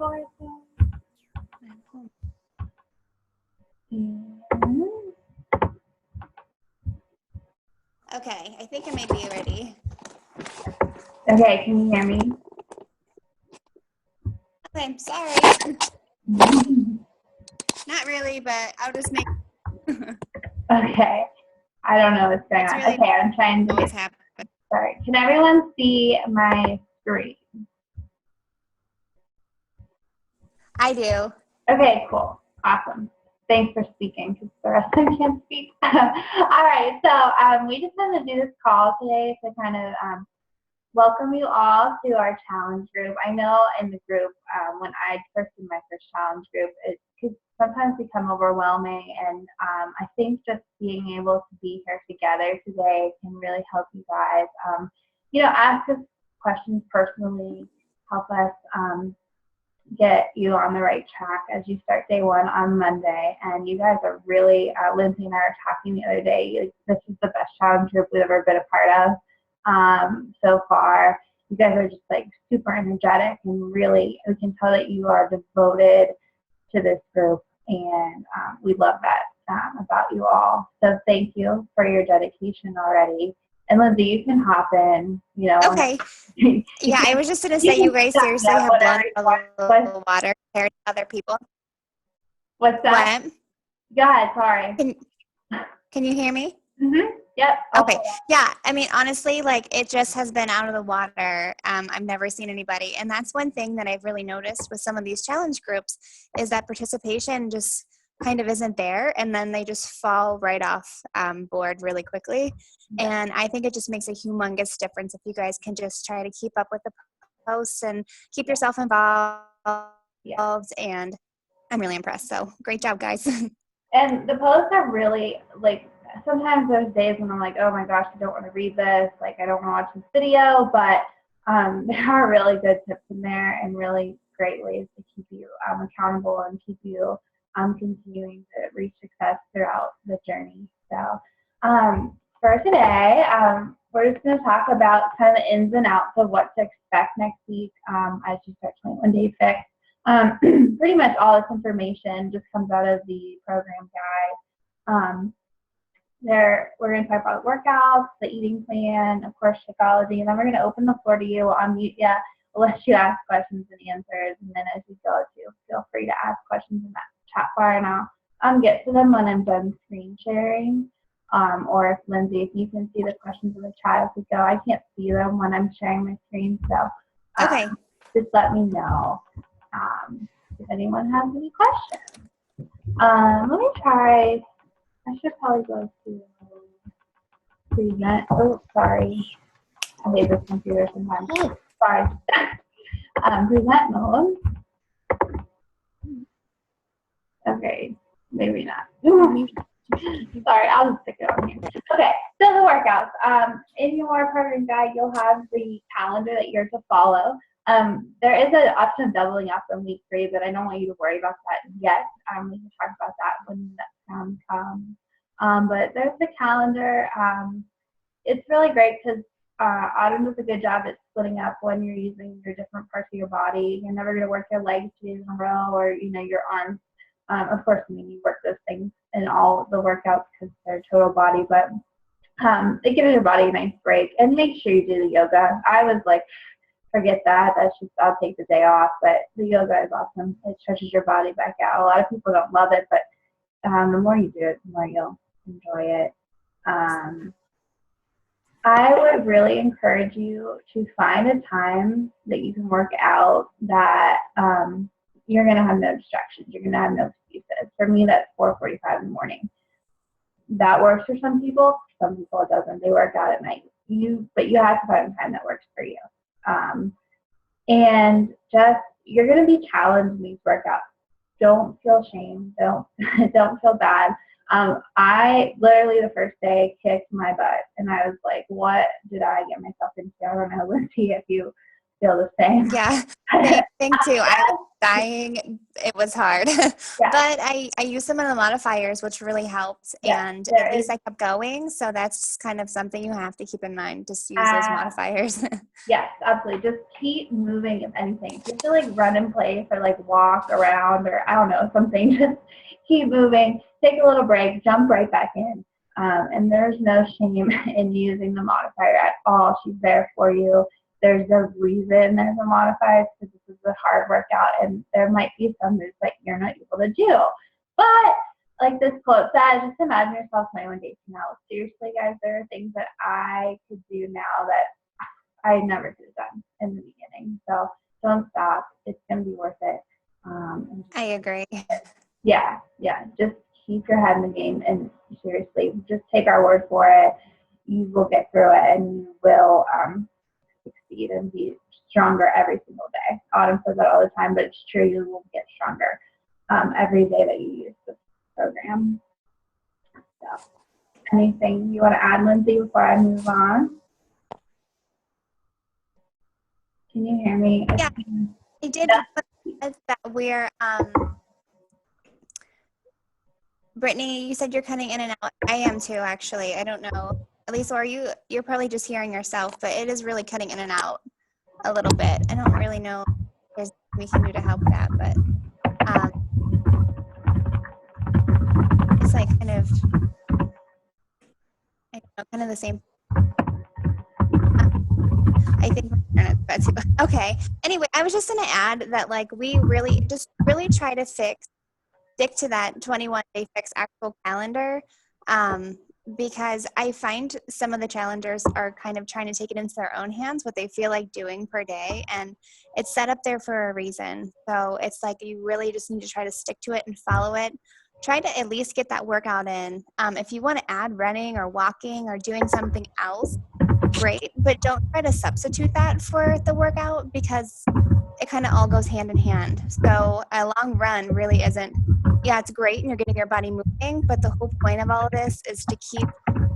Okay, I think I may be ready. Okay, can you hear me? Okay, sorry. Not really, but I'll just make. Okay. I don't know what's going on. Really okay, I'm trying to what's happening. Sorry. Can everyone see my screen? I do. Okay, cool. Awesome. Thanks for speaking because the rest of them can't speak. All right, so we just wanted to do this call today to kind of welcome you all to our challenge group. I know in the group, when I first did my first challenge group, it could sometimes become overwhelming, and I think just being able to be here together today can really help you guys, ask us questions personally, help us get you on the right track as you start day one on Monday. And you guys are really, Lindsay and I were talking the other day, this is the best challenge group we've ever been a part of so far. You guys are just like super energetic, and really we can tell that you are devoted to this group, and we love that about you all. So thank you for your dedication already. And Lindsay, you can hop in, Okay. Yeah, I was just going to say, you guys seriously have blown a little water compared to other people. What's that? What? Go ahead, sorry. Can you hear me? Mm-hmm. Yep. Okay. Yeah. I mean, honestly, like it just has been out of the water. I've never seen anybody. And that's one thing that I've really noticed with some of these challenge groups is that participation just kind of isn't there. And then they just fall right off board really quickly. And I think it just makes a humongous difference if you guys can just try to keep up with the posts and keep yourself involved. And I'm really impressed. So great job, guys. And the posts are really like, sometimes there's days when I'm like, oh my gosh, I don't want to read this. Like, I don't want to watch this video, but there are really good tips in there and really great ways to keep you accountable and keep you continuing to reach success throughout the journey. So for today, we're just going to talk about kind of the ins and outs of what to expect next week as you start 21 Day Fix. Pretty much all this information just comes out of the program guide. We're going to talk about workouts, the eating plan, of course, Shakeology, and then we're going to open the floor to you. We'll unmute you. We'll let you ask questions and answers, and then as you go to, feel free to ask questions in that chat bar, and I'll get to them when I'm done screen sharing. Or if Lindsay, if you can see the questions in the chat as we go, I can't see them when I'm sharing my screen, so okay. Just let me know if anyone has any questions. Let me try. I should probably go to present. Oh, sorry. I hate this computer sometimes. Sorry. Present mode. Okay, maybe not. Sorry, I'll just stick it on here. Okay, so the workouts. In your program guide, you'll have the calendar that you're to follow. There is an option of doubling up in week 3, but I don't want you to worry about that yet. We can talk about that when that time comes. But there's the calendar. It's really great because Autumn does a good job at splitting up when you're using your different parts of your body. You're never going to work your legs 2 days in a row, or your arms. Of course, you work those things in all the workouts because they're total body, but it gives your body a nice break. And make sure you do the yoga. I was like, forget that. That's just, I'll take the day off. But the yoga is awesome. It stretches your body back out. A lot of people don't love it, but the more you do it, the more you'll enjoy it. I would really encourage you to find a time that you can work out that you're going to have no distractions. You're going to have no excuses. For me, that's 4:45 in the morning. That works for some people. Some people it doesn't. They work out at night. But you have to find a time that works for you. And just, you're going to be challenged in these workouts. Don't feel shame. Don't feel bad. I literally the first day kicked my butt, and I was like, what did I get myself into? I don't know, Lindsay, if you feel the same. Yeah, same thing too. I was dying. It was hard. Yeah. But I used some of the modifiers, which really helped. Yeah, And there at least is- I kept going. So that's kind of something you have to keep in mind. Just use those modifiers. Yes, absolutely. Just keep moving, if anything. If you have to like run in place or like walk around or I don't know, something, just keep moving, take a little break, jump right back in. And there's no shame in using the modifier at all. She's there for you. There's a reason there's a modifier because this is a hard workout and there might be some moves that you're not able to do. But like this quote says, just imagine yourself 21 days from now. Seriously, guys, there are things that I could do now that I never could have done in the beginning. So don't stop. It's going to be worth it. I agree. Yeah. Just keep your head in the game and seriously, just take our word for it. You will get through it and you will succeed and be stronger every single day. Autumn says that all the time, but it's true. You will get stronger every day that you use this program. So, anything you want to add, Lindsay, before I move on? Can you hear me? Yeah, I did. Yeah. That we're Brittany, you said you're cutting in and out. I am too, actually. I don't know. Elisa, you're probably just hearing yourself, but it is really cutting in and out a little bit. I don't really know if there's anything we can do to help that, but it's like kind of, I don't know, kind of the same. I think my internet's bad too. Okay. Anyway, I was just going to add that like we really try to stick to that 21-day fix actual calendar, because I find some of the challengers are kind of trying to take it into their own hands, what they feel like doing per day, and it's set up there for a reason. So it's like you really just need to try to stick to it and follow it. Try to at least get that workout in. If you want to add running or walking or doing something else, great, but don't try to substitute that for the workout because it kind of all goes hand in hand. So a long run really isn't, yeah, it's great and you're getting your body moving, but the whole point of all of this is to keep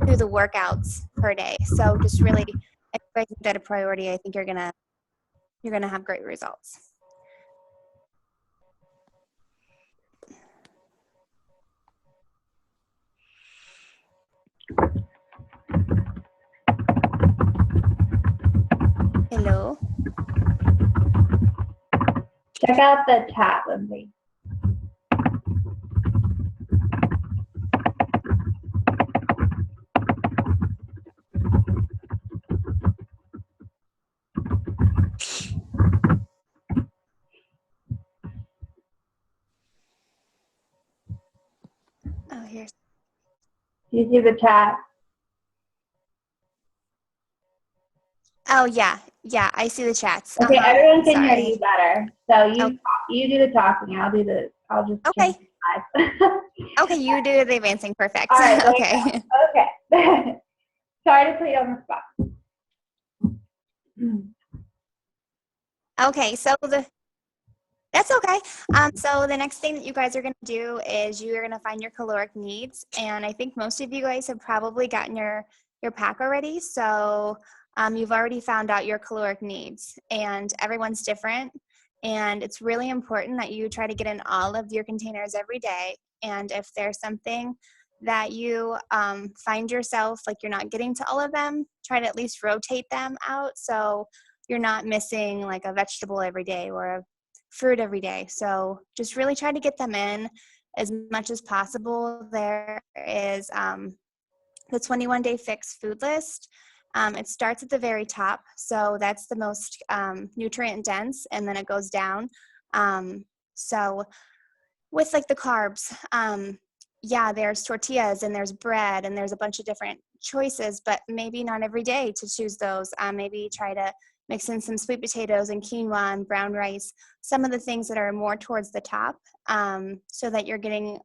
to the workouts per day. So just really, if you make that a priority, I think you're gonna have great results. Hello. Check out the chat, Lindsay. Oh, here's. Do you see the chat? Oh yeah, I see the chats. Okay, everyone can hear Sorry. you better. So Okay. you do the talking. I'll just Okay. change the slides. Okay, you do the advancing. Perfect. All right. Okay. Okay. Sorry to put you on the spot. Okay, so that's okay. So the next thing that you guys are going to do is you're going to find your caloric needs, and I think most of you guys have probably gotten your pack already. So you've already found out your caloric needs, and everyone's different. And it's really important that you try to get in all of your containers every day. And if there's something that you find yourself like you're not getting to all of them, try to at least rotate them out so you're not missing like a vegetable every day or a fruit every day. So just really try to get them in as much as possible. There is the 21-day fix food list. It starts at the very top, so that's the most nutrient dense, and then it goes down. So with like the carbs, yeah, there's tortillas and there's bread and there's a bunch of different choices, but maybe not every day to choose those. Maybe try to mix in some sweet potatoes and quinoa and brown rice, some of the things that are more towards the top, so that you're getting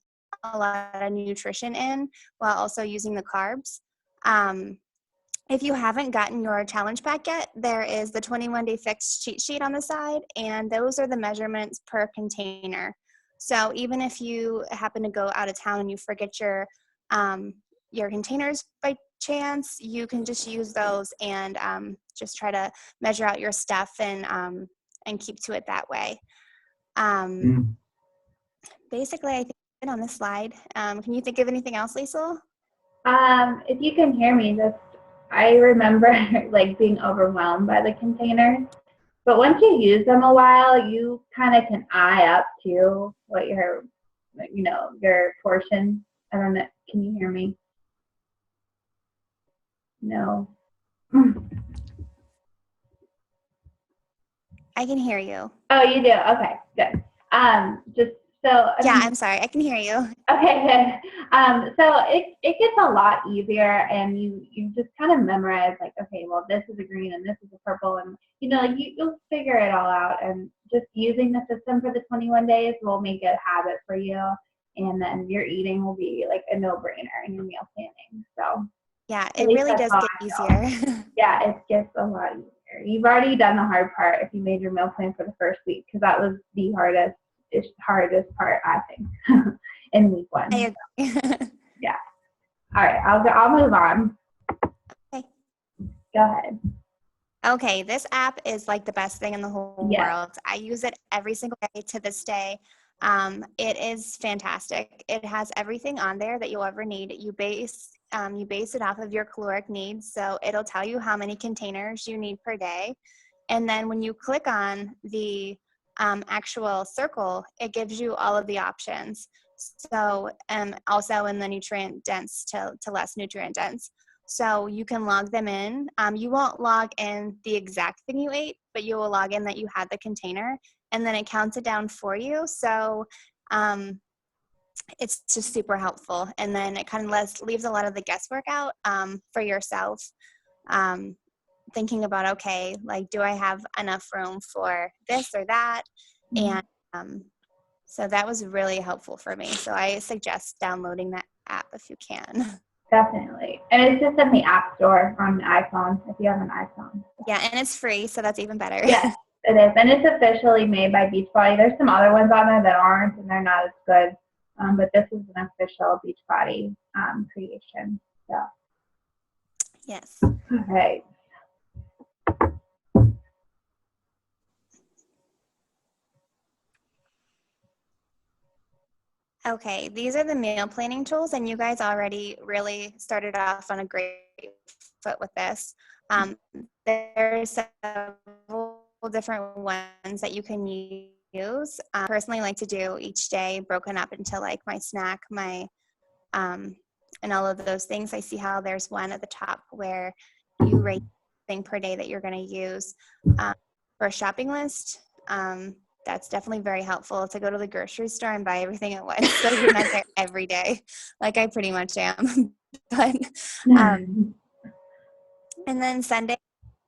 a lot of nutrition in while also using the carbs. If you haven't gotten your challenge pack yet, there is the 21-day fix cheat sheet on the side, and those are the measurements per container. So even if you happen to go out of town and you forget your your containers by chance, you can just use those and just try to measure out your stuff and keep to it that way. Basically, I think on this slide. Can you think of anything else, Liesl? If you can hear me, I remember like being overwhelmed by the containers. But once you use them a while, you kind of can eye up to what your portion. I don't know. Can you hear me? No. I can hear you. Oh, you do? Okay, good. Just so. Yeah, I'm sorry. I can hear you. Okay, good. So it gets a lot easier, and you just kind of memorize like, okay, well, this is a green and this is a purple, and you'll figure it all out. And just using the system for the 21 days will make it a habit for you, and then your eating will be like a no-brainer in your meal planning. So yeah, it really does get easier. Yeah, it gets a lot easier. You've already done the hard part if you made your meal plan for the first week, because that was the hardest part, I think, in week 1. I agree. Yeah. All right, I'll move on. Okay. Go ahead. Okay, this app is like the best thing in the whole world. I use it every single day to this day. It is fantastic. It has everything on there that you'll ever need. You base it off of your caloric needs, so it'll tell you how many containers you need per day. And then when you click on the actual circle, it gives you all of the options. So also in the nutrient dense to less nutrient dense. So you can log them in. You won't log in the exact thing you ate, but you will log in that you had the container, and then it counts it down for you. So it's just super helpful. And then it kind of leaves a lot of the guesswork out for yourself. Thinking about, okay, like, do I have enough room for this or that? And so that was really helpful for me. So I suggest downloading that app if you can. Definitely. And it's just in the App Store on the iPhone, if you have an iPhone. Yeah, and it's free, so that's even better. Yes, it is. And it's officially made by Beachbody. There's some other ones on there that aren't, and they're not as good. But this is an official Beachbody creation. So. Yes. All right. Okay, these are the meal planning tools, and you guys already really started off on a great foot with this. There's several different ones that you can use. I personally like to do each day broken up into like my snack, my and all of those things. I see how there's one at the top where you rate thing per day that you're going to use. For a shopping list, that's definitely very helpful to go to the grocery store and buy everything at once, so you're not there every day, like I pretty much am. But and then Sunday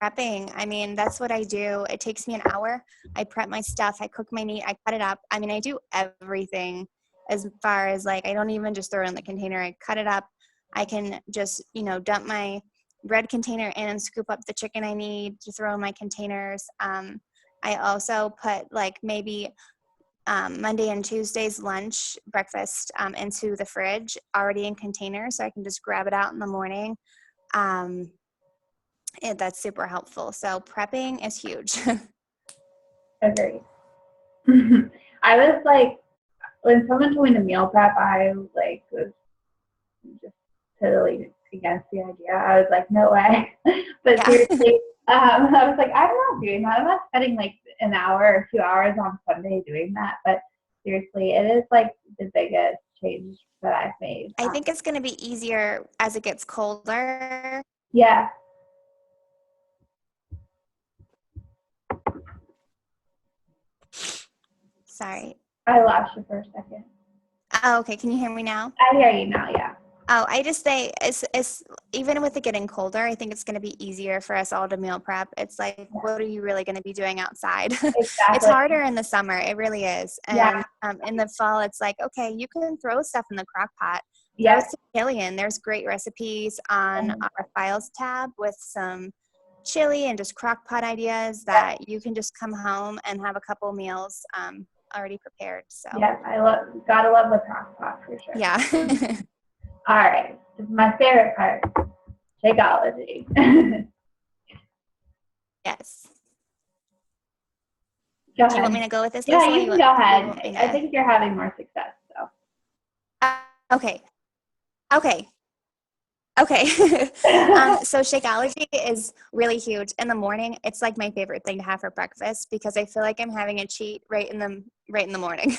prepping, I mean, that's what I do. It takes me an hour. I prep my stuff, I cook my meat, I cut it up. I mean, I do everything as far as like, I don't even just throw it in the container. I cut it up. I can just, dump my bread container in and scoop up the chicken I need to throw in my containers. I also put like maybe Monday and Tuesday's lunch, breakfast into the fridge already in containers, so I can just grab it out in the morning. That's super helpful. So prepping is huge. Agreed. I was like, when someone told me to meal prep, I like was just totally against the idea. I was like, no way. But seriously, I was like, I'm not doing that. I'm not spending like an hour or 2 hours on Sunday doing that. But seriously, it is like the biggest change that I've made. I think it's going to be easier as it gets colder. Yeah. Sorry. I lost you for a second. Oh, okay. Can you hear me now? I hear you now, yeah. Oh, I just say it's even with it getting colder, I think it's going to be easier for us all to meal prep. It's like, what are you really going to be doing outside? Exactly. It's harder in the summer. It really is. And in the fall, it's like, okay, you can throw stuff in the crock pot. Throw some chili in. There's great recipes on our files tab with some chili and just crock pot ideas that you can just come home and have a couple meals already prepared. So yes, gotta love the crock pot for sure. Yeah. All right. This is my favorite part. Shakeology. Yes. Go Do you want me ahead. to go with this, Yeah, Lisa? you can go ahead. Me I to... think you're having more success, Okay. Okay. Okay. so. So Shakeology is really huge. In the morning, it's like my favorite thing to have for breakfast because I feel like I'm having a cheat right in the morning.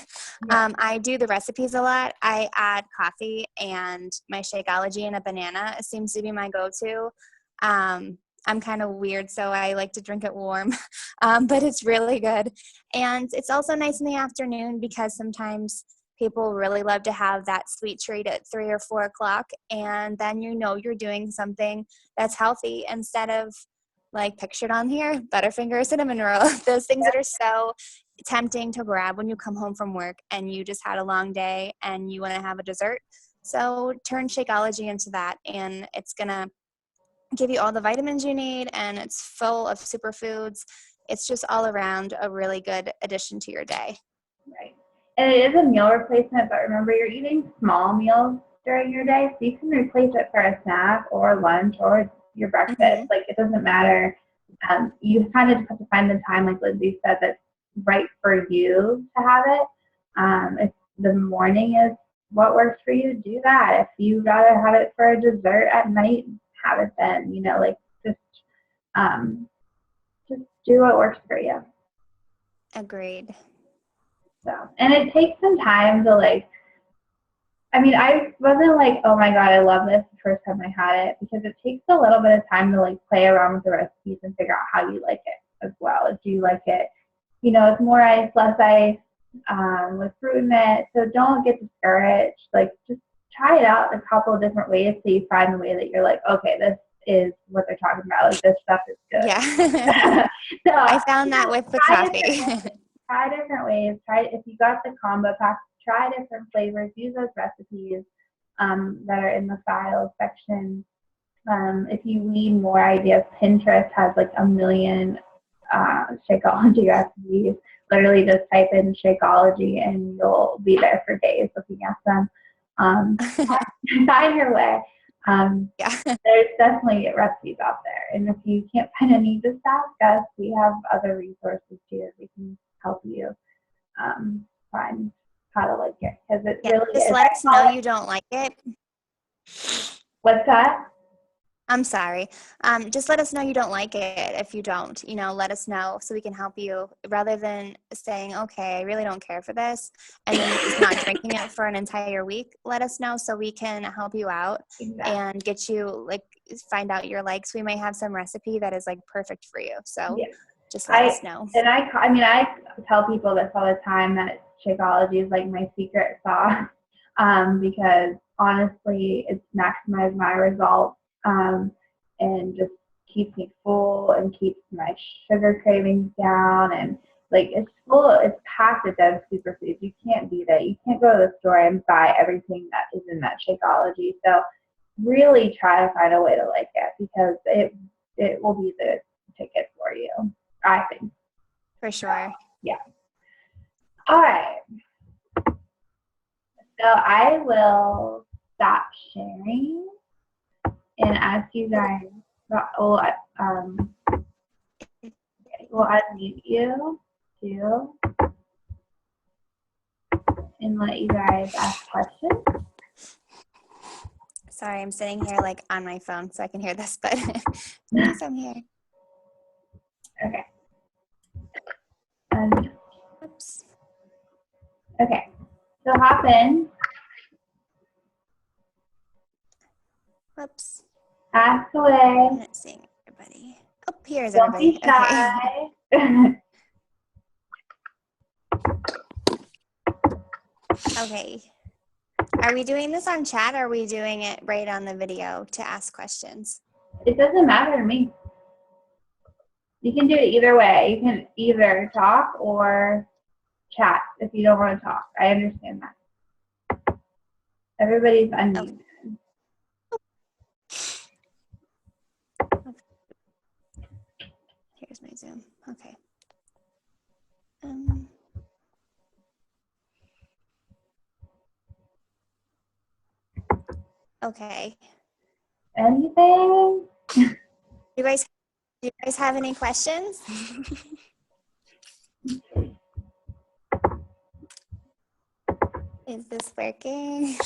Yeah. I do the recipes a lot. I add coffee and my Shakeology and a banana. It seems to be my go-to. I'm kind of weird, so I like to drink it warm, but it's really good. And it's also nice in the afternoon because sometimes people really love to have that sweet treat at 3 or 4 o'clock, and then you know you're doing something that's healthy instead of like pictured on here, Butterfinger or cinnamon roll, those things that are so tempting to grab when you come home from work and you just had a long day and you want to have a dessert. So turn Shakeology into that, and it's gonna give you all the vitamins you need, and it's full of superfoods. It's just all around a really good addition to your day. Right. And it is a meal replacement, but remember you're eating small meals during your day, so you can replace it for a snack or lunch or your breakfast. Mm-hmm. Like it doesn't matter. You kind of just have to find the time, like Lindsay said, that's right for you to have it. If the morning is what works for you, do that. If you gotta have it for a dessert at night, have it then. Like um, just do what works for you. Agreed. So, and it takes some time to I wasn't like, oh my God, I love this the first time I had it, because it takes a little bit of time to play around with the recipes and figure out how you like it as well. Do you like it, it's more ice, less ice, with fruit in it. So don't get discouraged. Just try it out a couple of different ways so you find the way that you're like, okay, this is what they're talking about. Like this stuff is good. Yeah. So I found that with the coffee. Try different ways. If you got the combo pack, try different flavors. Use those recipes that are in the files section. If you need more ideas, Pinterest has like a million Shakeology recipes. Literally just type in Shakeology and you'll be there for days looking at them. Find your way. Yeah. There's definitely recipes out there. And if you can't find any, just ask us. We have other resources too that we can help you find how to like it. Because it really just is. let us know you don't like it. What's that? I'm sorry. Just let us know you don't like it. If you don't, let us know so we can help you, rather than saying, okay, I really don't care for this, and then just not drinking it for an entire week. Let us know so we can help you out. Exactly. And get you find out your likes. We might have some recipe that is perfect for you. So yeah. just let us know. And I tell people this all the time, that Shakeology is like my secret sauce, because honestly, it's maximized my results, and just keeps me full and keeps my sugar cravings down. And it's packed with those superfoods. You can't beat it. You can't go to the store and buy everything that is in that Shakeology. So really try to find a way to like it, because it will be the ticket for you, I think. For sure. Yeah. All right. So I will stop sharing and ask you guys. We'll unmute you too, and let you guys ask questions. Sorry, I'm sitting here on my phone so I can hear this, but yes, I'm here. Okay. Oops. Okay. So hop in. Whoops. Ask away. I'm not seeing everybody. Oh, here's Don't everybody. be shy. Okay. Are we doing this on chat, or are we doing it right on the video to ask questions? It doesn't matter to me. You can do it either way. You can either talk or chat if you don't want to talk. I understand that. Everybody's unmuted. Okay. Here's my Zoom. Okay. Okay. Anything? Do you guys have any questions? Is this working?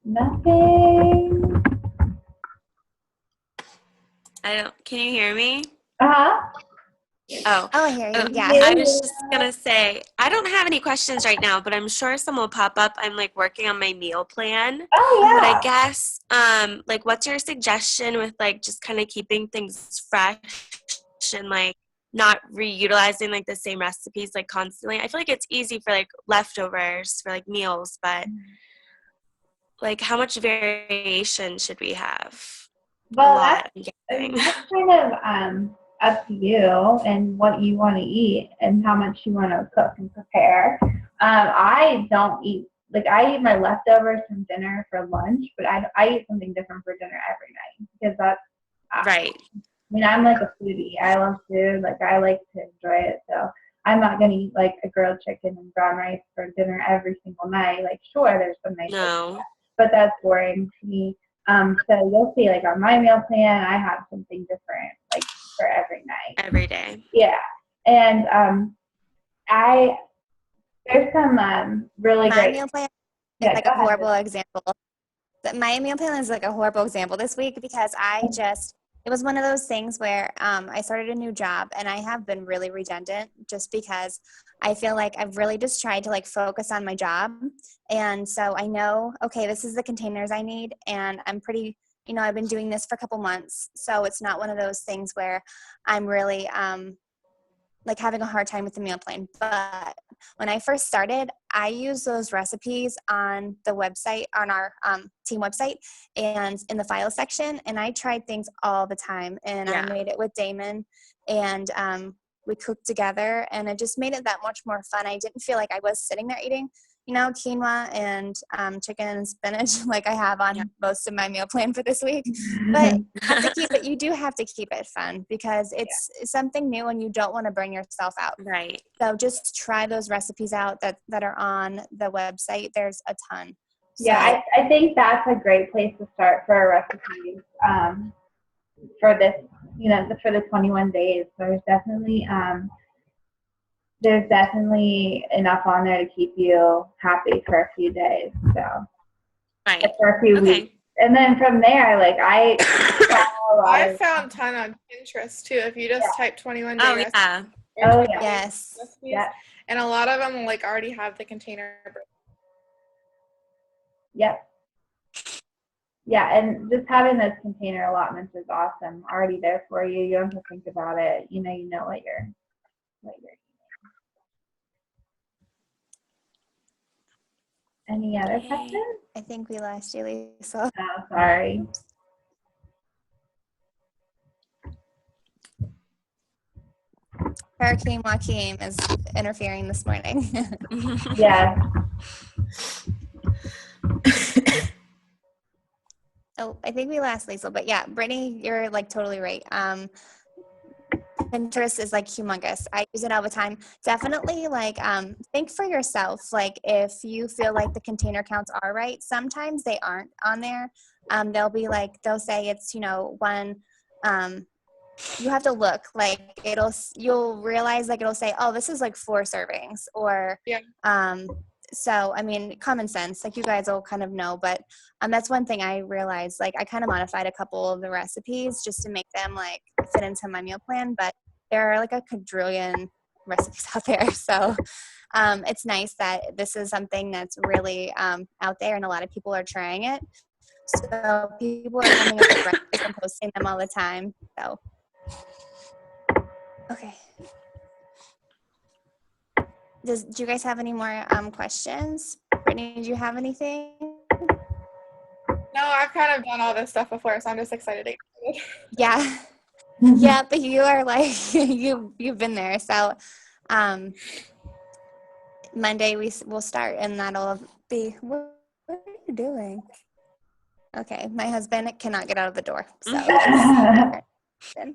Nothing. Can you hear me? Uh-huh. Oh, Oh, I hear you. Yeah. I was just gonna say, I don't have any questions right now, but I'm sure some will pop up. I'm like working on my meal plan. Oh, But I yeah. guess, like, what's your suggestion with like just kind of keeping things fresh and like not reutilizing like the same recipes like constantly? I feel like it's easy for like leftovers for like meals, but like how much variation should we have? A Well, lot, I'm guessing. that's kind of up to you and what you want to eat and how much you want to cook and prepare. I don't eat, like, I eat my leftovers from dinner for lunch, but I eat something different for dinner every night because that's, Right. I mean, I'm like a foodie. I love food. Like, I like to enjoy it. So I'm not going to eat like a grilled chicken and brown rice for dinner every single night. Like, sure, there's some nights like No. that, but that's boring to me. So you'll see, like, on my meal plan, I have something different, like, for every night. Every day. Yeah. And there's some really My great. meal plan is Yeah, like go a ahead. horrible example. My meal plan is like a horrible example this week because it was one of those things where I started a new job and I have been really redundant just because I feel like I've really just tried to like focus on my job. And so I know, okay, this is the containers I need. And I'm pretty, I've been doing this for a couple months. So it's not one of those things where I'm really like having a hard time with the meal plan. But when I first started, I used those recipes on the website, on our team website and in the file section. And I tried things all the time. And Yeah. I made it with Damon and we cooked together and it just made it that much more fun. I didn't feel like I was sitting there eating, quinoa and chicken and spinach like I have on most of my meal plan for this week. But you do have to keep it fun because it's something new and you don't want to burn yourself out. Right. So just try those recipes out that are on the website. There's a ton. Yeah, I think that's a great place to start for a recipe for this, for the 21 days. There's definitely enough on there to keep you happy for a few days. So, right. For a few weeks. And then from there, like I found a ton on Pinterest too. If you just type 21 day recipes. Yeah. Oh, yeah. Yes. Yeah. And a lot of them like already have the container. Yep. Yeah, and just having those container allotments is awesome. Already there for you. You don't have to think about it. You know what you're eating. Any other questions? I think we lost you, Lisa. Oh, sorry. Hurricane Joaquin is interfering this morning. Yeah. Oh, I think we lost Lisa, but yeah, Brittany, you're like totally right. Pinterest is like humongous. I use it all the time. Definitely like think for yourself. Like if you feel like the container counts are right, sometimes they aren't on there. They'll say it's, one, you have to look like you'll realize like it'll say, oh, this is like 4 servings or so, I mean, common sense, like you guys will kind of know, but that's one thing I realized, like I kind of modified a couple of the recipes just to make them like fit into my meal plan, but there are like a quadrillion recipes out there. So it's nice that this is something that's really out there and a lot of people are trying it. So people are coming up with recipes and posting them all the time. So, okay. Do you guys have any more questions? Brittany, did you have anything? No, I've kind of done all this stuff before, so I'm just excited to get started. Yeah. Yeah, but you are like, you've been there. So Monday we'll start and that'll be, what are you doing? Okay, my husband cannot get out of the door. So okay.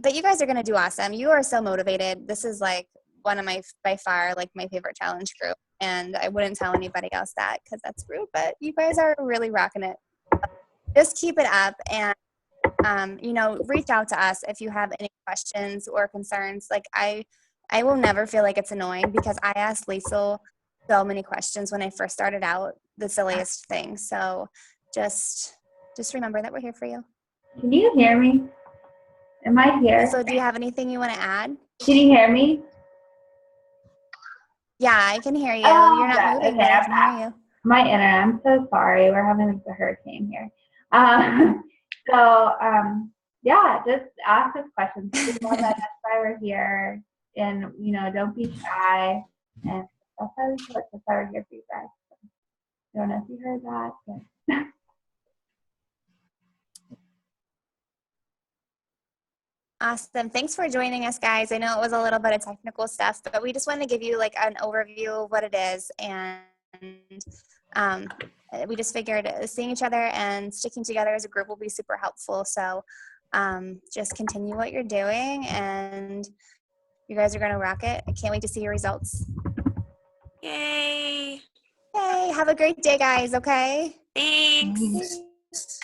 But you guys are gonna do awesome. You are so motivated. This is like one of by far like my favorite challenge group. and I wouldn't tell anybody else that because that's rude, but you guys are really rocking it. Just keep it up, and reach out to us if you have any questions or concerns. Like I will never feel like it's annoying because I asked Liesl so many questions when I first started out, the silliest things. So just remember that we're here for you. Can you hear me? Am I here? So do you have anything you want to add? Can you hear me? Yeah, I can hear you. Oh, You're not good. moving, Okay, but I can hear you. My internet. I'm so sorry. We're having a hurricane here. Yeah, just ask us questions. We love that. That's why we're here. And, don't be shy. And that's why we're here for you guys. I don't know if you heard that. But Awesome. Thanks for joining us, guys. I know it was a little bit of technical stuff, but we just wanted to give you like an overview of what it is. And we just figured seeing each other and sticking together as a group will be super helpful. So just continue what you're doing, and you guys are going to rock it. I can't wait to see your results. Yay. Yay. Have a great day, guys. Okay. Thanks. Thanks.